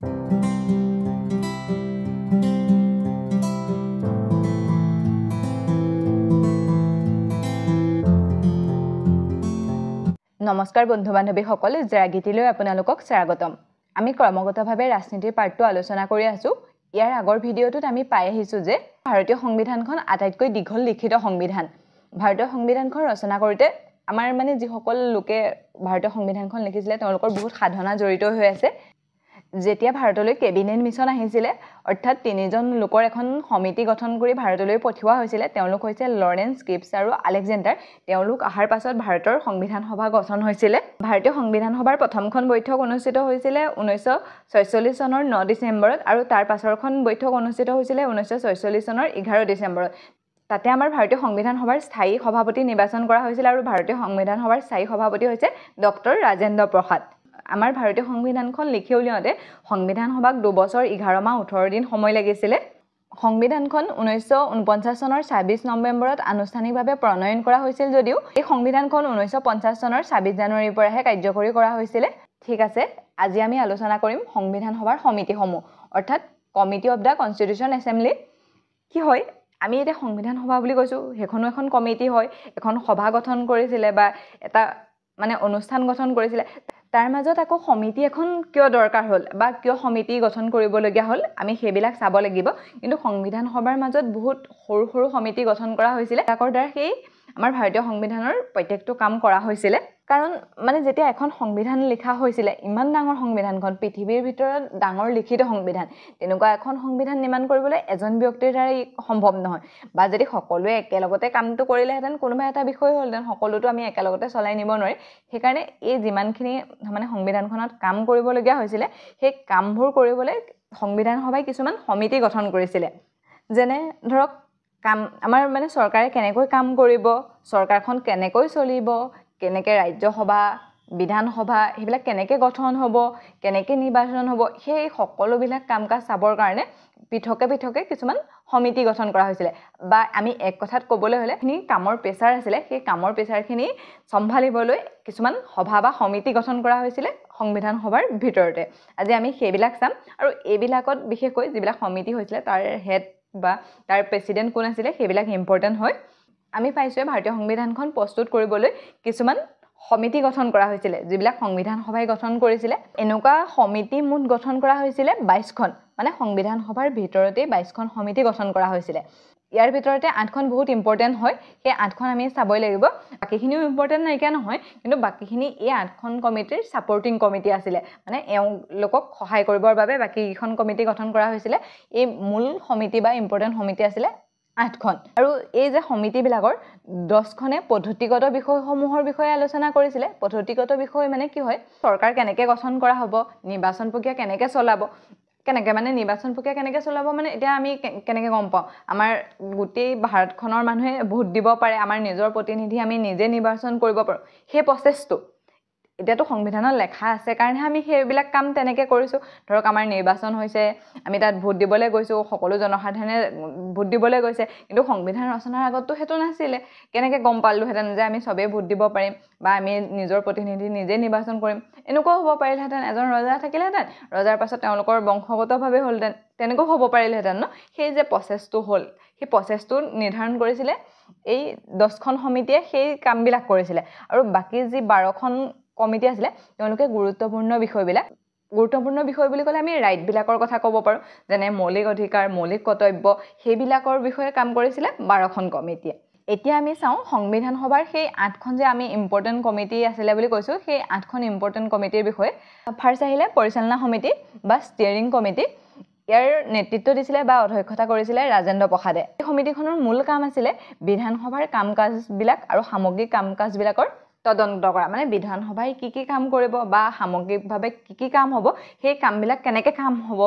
নমস্কাৰ বন্ধু বান্ধৱীসকল, জৰাগীতিলৈ আপোনালোকক স্বাগতম। আমি ক্ৰমাগতভাৱে ৰাজনীতিৰ পাৰ্টটো আলোচনা কৰি আছো। ইয়াৰ আগৰ ভিডিঅ'টোত আমি পাই আহিছো যে ভাৰতীয় সংবিধানখন আটাইতকৈ দীঘল লিখিত সংবিধান। ভাৰতীয় সংবিধানখন ৰচনা কৰোঁতে আমাৰ যিসকল লোকে ভাৰতীয় সংবিধানখন লিখিছিলে তেওঁলোকৰ বহুত সাধনা জড়িত হৈ আছে। যেতিয়া ভাৰতলৈ কেবিনেট মিছন আহিছিলে, অৰ্থাৎ তিনিজন লোকৰ এখন সমিতি গঠন কৰি ভাৰতলৈ পঠিওৱা হৈছিলে, তেওঁলোক হৈছে লৰেন্স, গিবছ আৰু আলেকজেণ্ডাৰ। তেওঁলোক অহাৰ পাছত ভাৰতৰ সংবিধান সভা গঠন হৈছিলে। ভাৰতীয় সংবিধান সভাৰ প্ৰথমখন বৈঠক অনুষ্ঠিত হৈছিলে 1946 চনৰ 9 ডিচেম্বৰত আৰু তাৰ পাছৰখন বৈঠক অনুষ্ঠিত হৈছিলে 1946 চনৰ 11 ডিচেম্বৰত। তাতে আমাৰ ভাৰতীয় সংবিধান সভাৰ স্থায়ী সভাপতি নিৰ্বাচন কৰা হৈছিল আৰু ভাৰতীয় সংবিধান সভাৰ স্থায়ী সভাপতি হৈছে ডক্টৰ ৰাজেন্দ্ৰ প্ৰসাদ। আমাৰ ভাৰতীয় সংবিধানখন লিখি উলিয়াওঁতে সংবিধান সভাক 2 বছৰ 11 মাহ 18 দিন সময় লাগিছিলে। সংবিধানখন 1949 চনৰ 26 নৱেম্বৰত আনুষ্ঠানিকভাৱে প্ৰণয়ন কৰা হৈছিল যদিও এই সংবিধানখন 1950 চনৰ 26 জানুৱাৰীৰ পৰাহে কাৰ্যকৰী কৰা হৈছিলে। ঠিক আছে, আজি আমি আলোচনা কৰিম সংবিধান সভাৰ সমিতিসমূহ, অৰ্থাৎ committee of the constitution assembly. কি হয়, আমি এতিয়া সংবিধান সভা বুলি কৈছোঁ, সেইখনো এখন কমিটি হয়, এখন সভা গঠন কৰিছিলে বা এটা অনুষ্ঠান গঠন কৰিছিলে। তাৰ মাজত আকৌ সমিতি এখন কিয় দৰকাৰ হ'ল বা কিয় সমিতি গঠন কৰিবলগীয়া হ'ল, আমি সেইবিলাক চাব লাগিব। কিন্তু সংবিধান সভাৰ মাজত বহুত সৰু সৰু সমিতি গঠন কৰা হৈছিলে, তাৰ দ্বাৰা সেই আমাৰ ভাৰতীয় সংবিধানৰ প্ৰত্যেকটো কাম কৰা হৈছিলে। কাৰণ যেতিয়া এখন সংবিধান লিখা হৈছিলে, ইমান ডাঙৰ সংবিধানখন, পৃথিৱীৰ ভিতৰত ডাঙৰ লিখিত সংবিধান, তেনেকুৱা এখন সংবিধান নিৰ্মাণ কৰিবলৈ এজন ব্যক্তিৰ দ্বাৰা সম্ভৱ নহয়। বা যদি সকলোৱে একেলগতে কামটো কৰিলেহেঁতেন কোনোবা এটা বিষয় হ'লহেঁতেন, সকলোতো আমি একেলগতে চলাই নিব নোৱাৰি। সেইকাৰণে এই যিমানখিনি সংবিধানখনত কাম কৰিবলগীয়া হৈছিলে, সেই কামবোৰ কৰিবলৈ সংবিধান সভাই কিছুমান সমিতি গঠন কৰিছিলে। যেনে ধৰক আমাৰ চৰকাৰে কেনেকৈ কাম কৰিব, চৰকাৰখন কেনেকৈ চলিব, কেনেকৈ ৰাজ্যসভা, বিধানসভা সেইবিলাক কেনেকৈ গঠন হ'ব, কেনেকৈ নিৰ্বাচন হ'ব, সেই সকলোবিলাক কাম কাজ চাবৰ কাৰণে পৃথকে পৃথকে কিছুমান সমিতি গঠন কৰা হৈছিলে। বা আমি এক কথাত ক'বলৈ হ'লে কামৰ প্ৰেছাৰ আছিলে, সেই কামৰ প্ৰেছাৰখিনি চম্ভালিবলৈ কিছুমান সভা বা সমিতি গঠন কৰা হৈছিলে সংবিধান সভাৰ ভিতৰতে। আজি আমি সেইবিলাক চাম আৰু এইবিলাকত বিশেষকৈ যিবিলাক সমিতি হৈছিলে তাৰ হেড বা তাৰ প্ৰেচিডেণ্ট কোন আছিলে সেইবিলাক ইম্পৰ্টেণ্ট হয়। আমি পাইছোঁ ভাৰতীয় সংবিধানখন প্ৰস্তুত কৰিবলৈ কিছুমান সমিতি গঠন কৰা হৈছিলে, যিবিলাক সংবিধান সভাই গঠন কৰিছিলে। এনেকুৱা সমিতি মুঠ গঠন কৰা হৈছিলে 22খন, সংবিধান সভাৰ ভিতৰতেই 22খন সমিতি গঠন কৰা হৈছিলে। ইয়াৰ ভিতৰতে 8খন বহুত ইম্পৰ্টেণ্ট হয়, সেই 8খন আমি চাবই লাগিব। বাকীখিনিও ইম্পৰ্টেণ্ট নাইকিয়া নহয়, কিন্তু বাকীখিনি এই 8খন কমিটিৰ ছাপৰ্টিং কমিটি আছিলে, এওঁলোকক সহায় কৰিবৰ বাবে বাকীকেইখন কমিটি গঠন কৰা হৈছিলে। এই মূল সমিতি বা ইম্পৰ্টেণ্ট সমিতি আছিলে 8খন। আৰু এই যে সমিতিবিলাকৰ 10খনে পদ্ধতিগত বিষয়সমূহৰ বিষয়ে আলোচনা কৰিছিলে। পদ্ধতিগত বিষয় কি হয়, চৰকাৰ কেনেকৈ গঠন কৰা হ'ব, নিৰ্বাচন প্ৰক্ৰিয়া কেনেকৈ চলাব, নিৰ্বাচন প্ৰক্ৰিয়া কেনেকৈ চলাব এতিয়া আমি কেনেকৈ গম পাওঁ, আমাৰ গোটেই ভাৰতখনৰ মানুহে ভোট দিব পাৰে, আমাৰ নিজৰ প্ৰতিনিধি আমি নিজে নিৰ্বাচন কৰিব পাৰোঁ, সেই প্ৰচেছটো এতিয়াতো সংবিধানত লেখা আছে কাৰণেহে আমি সেইবিলাক কাম তেনেকৈ কৰিছোঁ। ধৰক আমাৰ নিৰ্বাচন হৈছে, আমি তাত ভোট দিবলৈ গৈছোঁ, সকলো জনসাধাৰণে ভোট দিবলৈ গৈছে, কিন্তু সংবিধান ৰচনাৰ আগততো সেইটো নাছিলে। কেনেকৈ গম পালোহেঁতেন যে আমি চবেই ভোট দিব পাৰিম বা আমি নিজৰ প্ৰতিনিধি নিজে নিৰ্বাচন কৰিম? এনেকুৱাও হ'ব পাৰিলহেঁতেন, এজন ৰজা থাকিলেহেঁতেন, ৰজাৰ পাছত তেওঁলোকৰ বংশগতভাৱে হ'লহেঁতেন, তেনেকুৱাও হ'ব পাৰিলহেঁতেন ন। সেই যে প্ৰচেছটো হ'ল, সেই প্ৰচেছটো নিৰ্ধাৰণ কৰিছিলে এই 10খন সমিতিয়ে, সেই কামবিলাক কৰিছিলে। আৰু বাকী যি 12খন কমিটি আছিলে তেওঁলোকে গুৰুত্বপূৰ্ণ বিষয় বুলি ক'লে আমি ৰাইটবিলাকৰ কথা ক'ব পাৰোঁ, যেনে মৌলিক অধিকাৰ, মৌলিক কৰ্তব্য, সেইবিলাকৰ বিষয়ে কাম কৰিছিলে 12খন কমিটিয়ে। এতিয়া আমি চাওঁ সংবিধান সভাৰ সেই 8খন যে আমি ইম্পৰ্টেণ্ট কমিটি আছিলে বুলি কৈছোঁ, সেই 8খন ইম্পৰ্টেণ্ট কমিটিৰ বিষয়ে। ফাৰ্ষ্ট আহিলে পৰিচালনা সমিতি বা ষ্টিয়াৰিং কমিটি। ইয়াৰ নেতৃত্ব দিছিলে বা অধ্যক্ষতা কৰিছিলে ৰাজেন্দ্ৰ প্ৰসাদে। এই সমিতিখনৰ মূল কাম আছিলে বিধানসভাৰ কাম কাজবিলাক আৰু সামগ্ৰিক কাম কাজবিলাকৰ তদন্ত কৰা। বিধানসভাই কি কি কাম কৰিব বা সামগ্ৰিকভাৱে কি কি কাম হ'ব, সেই কামবিলাক কেনেকৈ কাম হ'ব,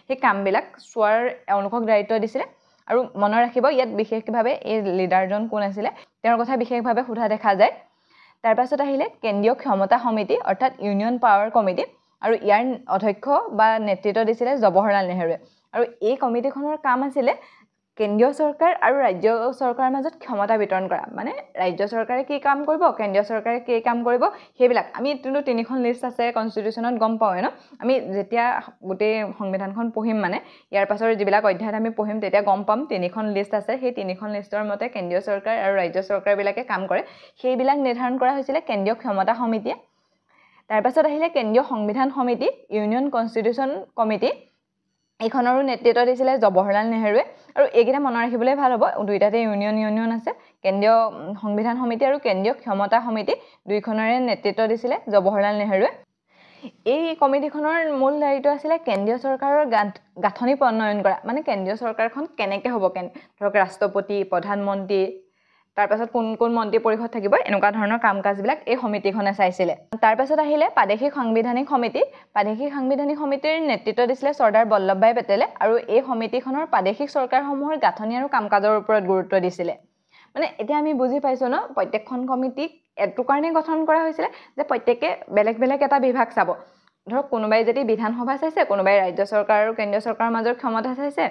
সেই কামবিলাক চোৱাৰ এওঁলোকক দায়িত্ব দিছিলে। আৰু মনত ৰাখিব, ইয়াত বিশেষভাৱে এই লিডাৰজন কোন আছিলে তেওঁৰ কথা বিশেষভাৱে সোধা দেখা যায়। তাৰপাছত আহিলে কেন্দ্ৰীয় ক্ষমতা সমিতি, অৰ্থাৎ ইউনিয়ন পাৱাৰ কমিটি, আৰু ইয়াৰ অধ্যক্ষ বা নেতৃত্ব দিছিলে জৱাহৰলাল নেহৰুৱে। আৰু এই কমিটিখনৰ কাম আছিলে কেন্দ্ৰীয় চৰকাৰ আৰু ৰাজ্য চৰকাৰৰ মাজত ক্ষমতা বিতৰণ কৰা মানে ৰাজ্য চৰকাৰে কি কাম কৰিব কেন্দ্ৰীয় চৰকাৰে কি কাম কৰিব সেইবিলাক আমি কিন্তু তিনিখন লিষ্ট আছে কনষ্টিটিউশ্যনত গম পাওঁৱে ন আমি যেতিয়া গোটেই সংবিধানখন পঢ়িম মানে ইয়াৰ পাছৰ যিবিলাক অধ্যায়ত আমি পঢ়িম তেতিয়া গম পাম তিনিখন লিষ্ট আছে সেই তিনিখন লিষ্টৰ মতে কেন্দ্ৰীয় চৰকাৰ আৰু ৰাজ্য চৰকাৰবিলাকে কাম কৰে সেইবিলাক নিৰ্ধাৰণ কৰা হৈছিলে কেন্দ্ৰীয় ক্ষমতা সমিতিয়ে তাৰ পাছত আহিলে কেন্দ্ৰীয় সংবিধান সমিতি ইউনিয়ন কনষ্টিটিউশ্যন কমিটি এইখনৰো নেতৃত্ব দিছিলে জৱাহৰলাল নেহৰুৱে আৰু এইকেইটা মনত ৰাখিবলৈ ভাল হ'ব দুইটাতে ইউনিয়ন আছে কেন্দ্ৰীয় সংবিধান সমিতি আৰু কেন্দ্ৰীয় ক্ষমতা সমিতি দুইখনৰে নেতৃত্ব দিছিলে জৱাহৰলাল নেহৰুৱে এই কমিটিখনৰ মূল দায়িত্ব আছিলে কেন্দ্ৰীয় চৰকাৰৰ গাঁথনি প্ৰণয়ন কৰা মানে কেন্দ্ৰীয় চৰকাৰখন কেনেকৈ হ'ব ধৰক ৰাষ্ট্ৰপতি প্ৰধানমন্ত্ৰী তাৰ পাছত কোন মন্ত্ৰী পৰিষদ থাকিব এনেকুৱা ধৰণৰ কাম কাজবিলাক এই সমিতিখনে চাইছিলে তাৰ পাছত আহিলে প্ৰাদেশিক সাংবিধানিক সমিতিৰ নেতৃত্ব দিছিলে চৰ্দাৰ বল্লভভাই পেটেলে আৰু এই সমিতিখনৰ প্ৰাদেশিক চৰকাৰসমূহৰ গাঁথনি আৰু কাম কাজৰ ওপৰত গুৰুত্ব দিছিলে মানে এতিয়া আমি বুজি পাইছো ন প্ৰত্যেকখন কমিটিক এটো কাৰণে গঠন কৰা হৈছিলে যে প্ৰত্যেককে বেলেগ বেলেগ এটা বিভাগ চাব ধৰক কোনোবাই যদি বিধানসভা চাইছে কোনোবাই ৰাজ্য চৰকাৰ আৰু কেন্দ্ৰীয় চৰকাৰৰ মাজৰ ক্ষমতা চাইছে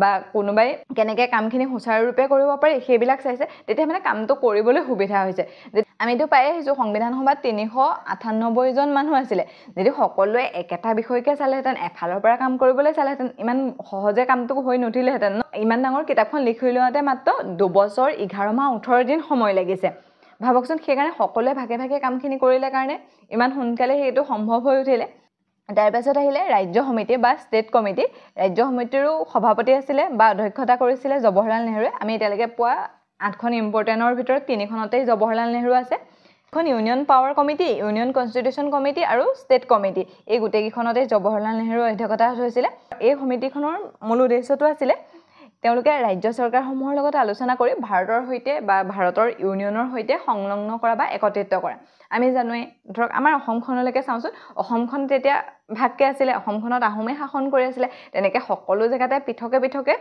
বা কোনোবাই কেনেকৈ কামখিনি সুচাৰুৰূপে কৰিব পাৰি সেইবিলাক চাইছে তেতিয়া মানে কামটো কৰিবলৈ সুবিধা হৈছে আমিতো পাই আহিছোঁ সংবিধান সভাত 398 জন মানুহ আছিলে যদি সকলোৱে একেটা বিষয়কে চালেহেঁতেন এফালৰ পৰা কাম কৰিবলৈ চালেহেঁতেন ইমান সহজে কামটো হৈ নুঠিলেহেঁতেন ইমান ডাঙৰ কিতাপখন লিখি উলিয়াওঁতে মাত্ৰ 2 বছৰ 11 মাহ 18 দিন সময় লাগিছে ভাবকচোন সেইকাৰণে সকলোৱে ভাগে ভাগে কামখিনি কৰিলে কাৰণে ইমান সোনকালে সেইটো সম্ভৱ হৈ উঠিলে তাৰ পাছত আহিলে ৰাজ্য সমিতি বা ষ্টেট কমিটি ৰাজ্য সমিতিৰো সভাপতি আছিলে বা অধ্যক্ষতা কৰিছিলে জৱাহৰলাল নেহৰুৱে আমি এতিয়ালৈকে পোৱা 8খন ইম্পৰ্টেণ্টৰ ভিতৰত 3খনতেই জৱাহৰলাল নেহৰু আছে এখন union power committee union constitution committee আৰু ষ্টেট কমিটি এই গোটেইকেইখনতে জৱাহৰলাল নেহৰুৰ অধ্যক্ষতা হৈছিলে এই সমিতিখনৰ মূল উদ্দেশ্যটো আছিলে তেওঁলোকে ৰাজ্য চৰকাৰসমূহৰ লগত আলোচনা কৰি ভাৰতৰ সৈতে বা ভাৰতৰ ইউনিয়নৰ সৈতে সংলগ্ন কৰা বা একত্ৰিত কৰা আমি জানোৱে ধৰক আমাৰ অসমখনলৈকে চাওঁচোন অসমখন তেতিয়া ভাগকে আছিলে অসমখনত আহোমে শাসন কৰি আছিলে তেনেকৈ সকলো জেগাতে পৃথকে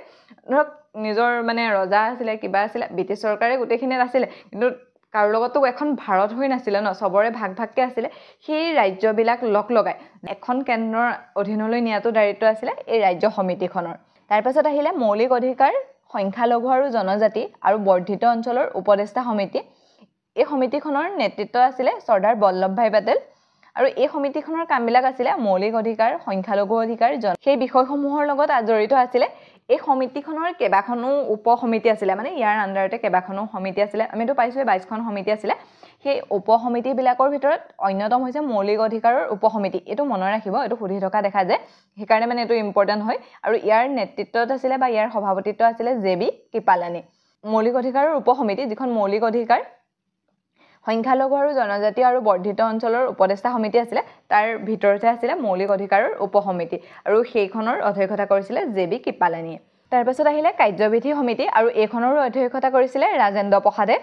ধৰক নিজৰ মানে ৰজা আছিলে কিবা আছিলে ব্ৰিটিছ চৰকাৰে গোটেইখিনিত আছিলে কিন্তু কাৰো লগতো এখন ভাৰত হৈ নাছিলে ন সবৰে ভাগকে আছিলে সেই ৰাজ্যবিলাক লগ লগাই এখন কেন্দ্ৰৰ অধীনলৈ নিয়াটো দায়িত্ব আছিলে এই ৰাজ্য সমিতিখনৰ তাৰ পাছত আহিলে মৌলিক অধিকাৰ সংখ্যালঘু আৰু জনজাতি আৰু বৰ্ধিত অঞ্চলৰ উপদেষ্টা সমিতি এই সমিতিখনৰ নেতৃত্ব আছিলে চৰ্দাৰ বল্লভভাই পেটেল আৰু এই সমিতিখনৰ কামবিলাক আছিলে মৌলিক অধিকাৰ সংখ্যালঘু অধিকাৰ সেই বিষয়সমূহৰ লগত জড়িত আছিলে এই সমিতিখনৰ কেইবাখনো উপসমিতি আছিলে মানে ইয়াৰ আণ্ডাৰতে কেইবাখনো সমিতি আছিলে আমিতো পাইছোৱে 22খন সমিতি আছিলে সেই উপসমিতিবিলাকৰ ভিতৰত অন্যতম হৈছে মৌলিক অধিকাৰৰ উপসমিতি এইটো মনত ৰাখিব এইটো সুধি থকা দেখা যায় সেইকাৰণে মানে এইটো ইম্পৰ্টেণ্ট হয় আৰু ইয়াৰ নেতৃত্বত আছিলে বা ইয়াৰ সভাপতিত্ব আছিলে জে.বি. কৃপালানী মৌলিক অধিকাৰৰ উপসমিতি যিখন মৌলিক অধিকাৰ সংখ্যালঘু আৰু জনজাতি আৰু বৰ্ধিত অঞ্চলৰ উপদেষ্টা সমিতি আছিলে তাৰ ভিতৰতে আছিলে মৌলিক অধিকাৰৰ উপসমিতি আৰু সেইখনৰ অধ্যক্ষতা কৰিছিলে জে.বি. কৃপালানীয়ে তাৰ পাছত আহিলে কাৰ্যবিধি সমিতি আৰু এইখনৰো অধ্যক্ষতা কৰিছিলে ৰাজেন্দ্ৰ প্ৰসাদে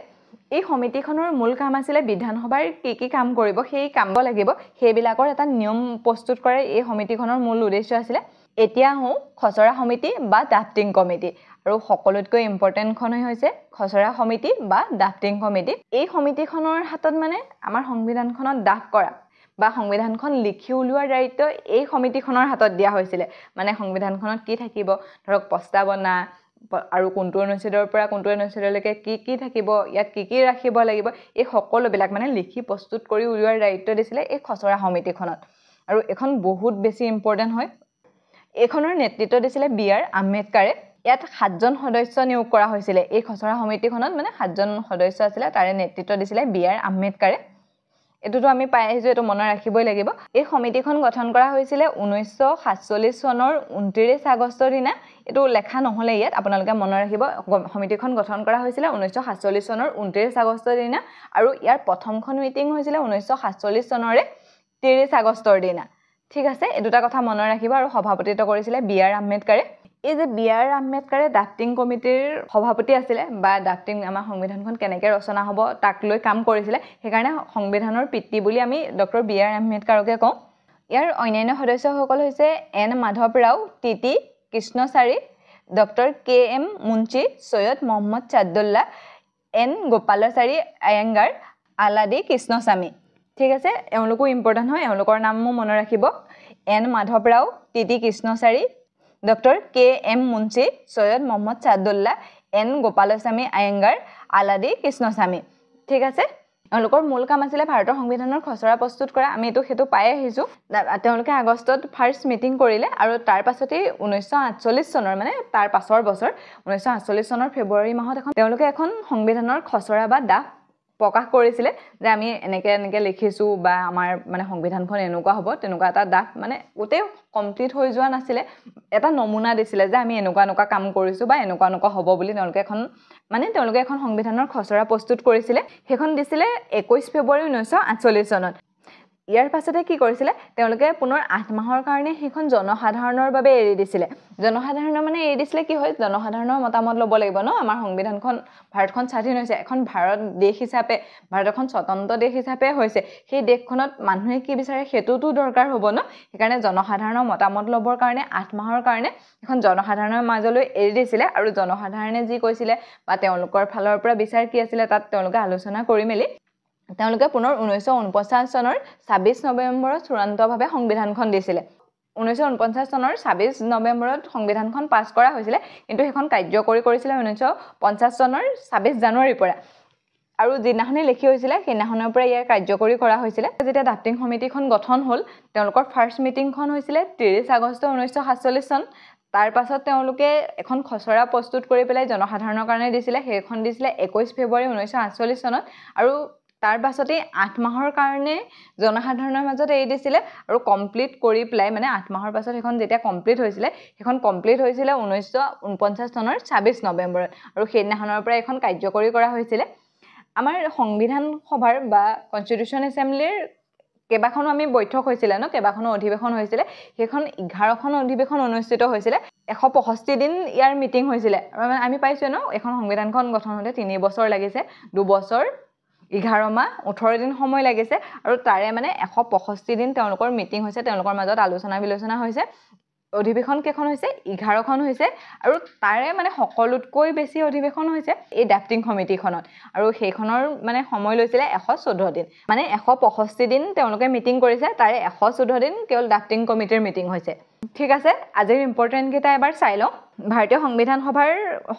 এই সমিতিখনৰ মূল কাম আছিলে বিধানসভাৰ কি কাম কৰিব সেই কাম লাগিব সেইবিলাকৰ এটা নিয়ম প্ৰস্তুত কৰে এই সমিতিখনৰ মূল উদ্দেশ্য আছিলে এতিয়া খচৰা সমিতি বা ড্ৰাফটিং কমিটি আৰু সকলোতকৈ ইম্পৰ্টেণ্টখন হৈছে খচৰা সমিতি বা ড্ৰাফটিং কমিটি এই সমিতিখনৰ হাতত মানে আমাৰ সংবিধানখনত ড্ৰাফট কৰা বা সংবিধানখন লিখি উলিওৱাৰ দায়িত্ব এই সমিতিখনৰ হাতত দিয়া হৈছিলে মানে সংবিধানখনত কি থাকিব ধৰক প্ৰস্তাৱনা আৰু কোনটো অনুচ্ছেদৰ পৰা কোনটো অনুচ্ছেদলৈকে কি থাকিব ইয়াত কি ৰাখিব লাগিব এই সকলোবিলাক মানে লিখি প্ৰস্তুত কৰি উলিওৱাৰ দায়িত্ব দিছিলে এই খচৰা সমিতিখনত আৰু এখন বহুত বেছি ইম্পৰ্টেণ্ট হয় এইখনৰ নেতৃত্ব দিছিলে বি.আৰ. আম্বেদকাৰে ইয়াত 7জন সদস্য নিয়োগ কৰা হৈছিলে এই খচৰা সমিতিখনত মানে 7জন সদস্য আছিলে তাৰে নেতৃত্ব দিছিলে বি.আৰ. আম্বেদকাৰে এটোতো আমি পাই আহিছো এটো মনত ৰাখিবই লাগিব এই সমিতিখন গঠন কৰা হৈছিলে 1947 চনৰ 29 আগষ্টৰ দিনা এটো লেখা নহলে ইয়াত আপোনালোকে মনত ৰাখিব সমিতিখন গঠন কৰা হৈছিলে 1947 চনৰ 29 আগষ্টৰ দিনা আৰু ইয়াৰ প্ৰথমখন মিটিং হৈছিলে 1947 চনৰে 30 আগষ্টৰ দিনা ঠিক আছে এই দুটা কথা মনত ৰাখিব আৰু সভাপতিত্ব কৰিছিলে বি.আৰ. আম্বেদকাৰে এই যে বি.আৰ. আম্বেদকাৰে ড্ৰাফটিং কমিটিৰ সভাপতি আছিলে বা ড্ৰাফটিং আমাৰ সংবিধানখন কেনেকৈ ৰচনা হ'ব তাক লৈ কাম কৰিছিলে সেইকাৰণে সংবিধানৰ পিতৃ বুলি আমি ডক্টৰ বি.আৰ. আম্বেদকাৰকে কওঁ ইয়াৰ অন্যান্য সদস্যসকল হৈছে N Madhav Rao T T. Krishnachari doctor K M. Munshi Syed Mohammad Saadullah N Gopalachari Ayyangar Alladi Krishnaswami ঠিক আছে এওঁলোকো ইম্পৰ্টেণ্ট হয় এওঁলোকৰ নামো মনত ৰাখিব N Madhav Rao T T. Krishnachari doctor K M Munshi, Syed Mohammad Saadullah, N Gopalaswami Ayyangar, Alladi Krishnaswami. ঠিক আছে, তেওঁলোকৰ মূল কাম আছিলে ভাৰতৰ সংবিধানৰ খচৰা প্ৰস্তুত কৰা। আমি সেইটো পাই আহিছোঁ। তেওঁলোকে আগষ্টত ফাৰ্ষ্ট মিটিং কৰিলে আৰু তাৰ পাছতেই 1948 চনৰ মানে তাৰ পাছৰ বছৰ 1948 চনৰ ফেব্ৰুৱাৰী মাহত তেওঁলোকে এখন সংবিধানৰ খচৰা বা ড্ৰাফ্ট প্ৰকাশ কৰিছিলে যে আমি এনেকৈ লিখিছোঁ বা আমাৰ মানে সংবিধানখন এনেকুৱা হ'ব, তেনেকুৱা এটা ড্ৰাফ্ট মানে গোটেই কমপ্লিট হৈ যোৱা নাছিলে, এটা নমুনা দিছিলে যে আমি এনেকুৱা কাম কৰিছোঁ বা এনেকুৱা হ'ব বুলি তেওঁলোকে এখন সংবিধানৰ খচৰা প্ৰস্তুত কৰিছিলে। সেইখন দিছিলে 21 ফেব্ৰুৱাৰী 1948 চনত। ইয়াৰ পাছতে কি কৰিছিলে, তেওঁলোকে পুনৰ 8 মাহৰ কাৰণে সেইখন জনসাধাৰণৰ বাবে এৰি দিছিলে। জনসাধাৰণৰ মানে এৰি দিছিলে কি হয়, জনসাধাৰণৰ মতামত ল'ব লাগিব ন। আমাৰ সংবিধানখন, ভাৰতখন স্বাধীন হৈছে, এখন ভাৰত এখন স্বতন্ত্ৰ দেশ হিচাপে হৈছে। সেই দেশখনত মানুহে কি বিচাৰে সেইটোতো দৰকাৰ হ'ব ন। সেইকাৰণে জনসাধাৰণৰ মতামত ল'বৰ কাৰণে 8 মাহৰ কাৰণে এখন জনসাধাৰণৰ মাজলৈ এৰি দিছিলে আৰু জনসাধাৰণে যি কৈছিলে বা তেওঁলোকৰ ফালৰ পৰা বিচাৰ কি আছিলে তাত তেওঁলোকে আলোচনা কৰি মেলি তেওঁলোকে পুনৰ 1949 চনৰ 26 নৱেম্বৰত চূড়ান্তভাৱে সংবিধানখন দিছিলে। 1949 চনৰ 26 নৱেম্বৰত সংবিধানখন পাছ কৰা হৈছিলে, কিন্তু সেইখন কাৰ্যকৰী কৰিছিলে 1950 চনৰ 26 জানুৱাৰীৰ পৰা। আৰু যিদিনাখনেই লিখি হৈছিলে সেইদিনাখনৰ পৰা ইয়াৰ কাৰ্যকৰী কৰা হৈছিলে। যেতিয়া ড্ৰাফটিং সমিতিখন গঠন হ'ল, তেওঁলোকৰ ফাৰ্ষ্ট মিটিংখন হৈছিলে 30 আগষ্ট 1947 চন। তাৰ পাছত তেওঁলোকে এখন খচৰা প্ৰস্তুত কৰি পেলাই জনসাধাৰণৰ কাৰণে দিছিলে। সেইখন দিছিলে 21 ফেব্ৰুৱাৰী 1948 চনত আৰু তাৰ পাছতেই 8 মাহৰ কাৰণে জনসাধাৰণৰ মাজত এৰি দিছিলে আৰু কমপ্লিট কৰি পেলাই মানে 8 মাহৰ পাছত সেইখন যেতিয়া কমপ্লিট হৈছিলে, সেইখন কমপ্লিট হৈছিলে 1949 চনৰ 26 নৱেম্বৰত আৰু সেইদিনাখনৰ পৰা এখন কাৰ্যকৰী কৰা হৈছিলে। আমাৰ সংবিধান সভাৰ বা কনষ্টিটিউশ্যন এছেম্বলিৰ কেইবাখনো আমি বৈঠক হৈছিলে ন, কেইবাখনো অধিৱেশন হৈছিলে। সেইখন 11খন অধিৱেশন অনুষ্ঠিত হৈছিলে। 165 দিন ইয়াৰ মিটিং হৈছিলে। আমি পাইছোঁ ন, এখন সংবিধানখন গঠন হওঁতে 3 বছৰ লাগিছে, 2 বছৰ 11 মাহ 18 দিন সময় লাগিছে আৰু তাৰে মানে 165 দিন তেওঁলোকৰ মিটিং হৈছে, তেওঁলোকৰ মাজত আলোচনা বিলোচনা হৈছে। অধিৱেশন কেইখন হৈছে, 11খন হৈছে আৰু তাৰে মানে সকলোতকৈ বেছি অধিৱেশন হৈছে এই ড্ৰাফটিং সমিতিখনত আৰু সেইখনৰ মানে সময় লৈছিলে 114 দিন। মানে 165 দিন তেওঁলোকে মিটিং কৰিছে, তাৰে 114 দিন কেৱল ড্ৰাফটিং কমিটিৰ মিটিং হৈছে। ঠিক আছে, আজিৰ ইম্পৰ্টেণ্ট কেইটা এবাৰ চাই লওঁ। ভাৰতীয় সংবিধান সভাৰ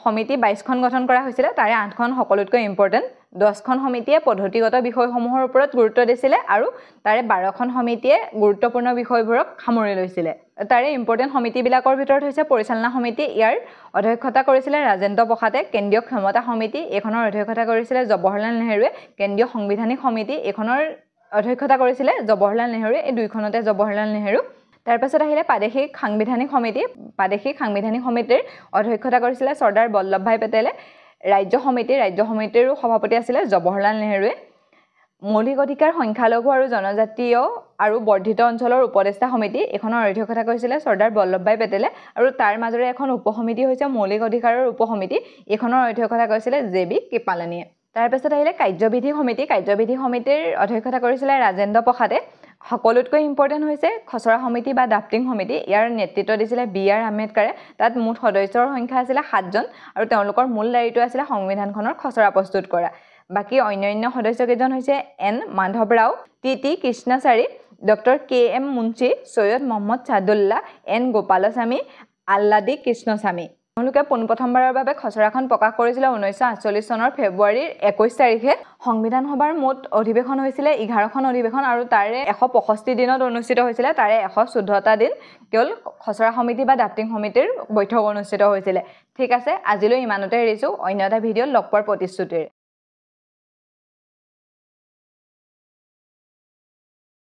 সমিতি 22খন গঠন কৰা হৈছিলে, তাৰে 8খন সকলোতকৈ ইম্পৰ্টেণ্ট। 10খন সমিতিয়ে পদ্ধতিগত বিষয়সমূহৰ ওপৰত গুৰুত্ব দিছিলে আৰু তাৰে 12খন সমিতিয়ে গুৰুত্বপূৰ্ণ বিষয়বোৰক সামৰি লৈছিলে। তাৰে ইম্পৰ্টেণ্ট সমিতিবিলাকৰ ভিতৰত হৈছে পৰিচালনা সমিতি, ইয়াৰ অধ্যক্ষতা কৰিছিলে ৰাজেন্দ্ৰ প্ৰসাদে। কেন্দ্ৰীয় ক্ষমতা সমিতি, এইখনৰ অধ্যক্ষতা কৰিছিলে জৱাহৰলাল নেহৰুৱে। কেন্দ্ৰীয় সাংবিধানিক সমিতি, এইখনৰ অধ্যক্ষতা কৰিছিলে জৱাহৰলাল নেহৰুৱে। এই দুইখনতে জৱাহৰলাল নেহৰু। তাৰপাছত আহিলে প্ৰাদেশিক সাংবিধানিক সমিতি। প্ৰাদেশিক সাংবিধানিক সমিতিৰ অধ্যক্ষতা কৰিছিলে চৰ্দাৰ বল্লভভাই পেটেলে। ৰাজ্য সমিতিৰো সভাপতি আছিলে জৱাহৰলাল নেহৰুৱে। মৌলিক অধিকাৰ, সংখ্যালঘু আৰু জনজাতীয় আৰু বৰ্ধিত অঞ্চলৰ উপদেষ্টা সমিতি, এইখনৰ অধ্যক্ষতা কৰিছিলে চৰ্দাৰ বল্লভভাই পেটেলে আৰু তাৰ মাজৰে এখন উপসমিতি হৈছে মৌলিক অধিকাৰৰ উপসমিতি, এইখনৰ অধ্যক্ষতা কৰিছিলে JB কৃপালানীয়ে। তাৰপিছত আহিলে কাৰ্যবিধি সমিতি। কাৰ্যবিধি সমিতিৰ অধ্যক্ষতা কৰিছিলে ৰাজেন্দ্ৰ প্ৰসাদে। সকলোতকৈ ইম্পৰ্টেণ্ট হৈছে খচৰা সমিতি বা ড্ৰাফটিং সমিতি, ইয়াৰ নেতৃত্ব দিছিলে BR আম্বেদকাৰে। তাত মুঠ সদস্যৰ সংখ্যা আছিলে 7জন আৰু তেওঁলোকৰ মূল দায়িত্ব আছিলে সংবিধানখনৰ খচৰা প্ৰস্তুত কৰা। বাকী অন্যান্য সদস্যকেইজন হৈছে N Madhav Rao, TT Krishnachari, doctor KM Munshi, Syed Mohammad Saadullah, N Gopalaswami, Alladi Krishnaswami. তেওঁলোকে পোনপ্ৰথমবাৰৰ বাবে খচৰাখন প্ৰকাশ কৰিছিলে 1948 চনৰ ফেব্ৰুৱাৰীৰ 21 তাৰিখে। সংবিধান সভাৰ মুঠ অধিৱেশন হৈছিলে 11খন অধিৱেশন আৰু তাৰে 165 দিনত অনুষ্ঠিত হৈছিলে। তাৰে 114টা দিন কেৱল খচৰা সমিতি বা ড্ৰাফটিং সমিতিৰ বৈঠক অনুষ্ঠিত হৈছিলে। ঠিক আছে, আজিলৈ ইমানতে এৰিছোঁ। অন্য এটা ভিডিঅ'ত লগ পোৱাৰ প্ৰতিশ্ৰুতিৰে।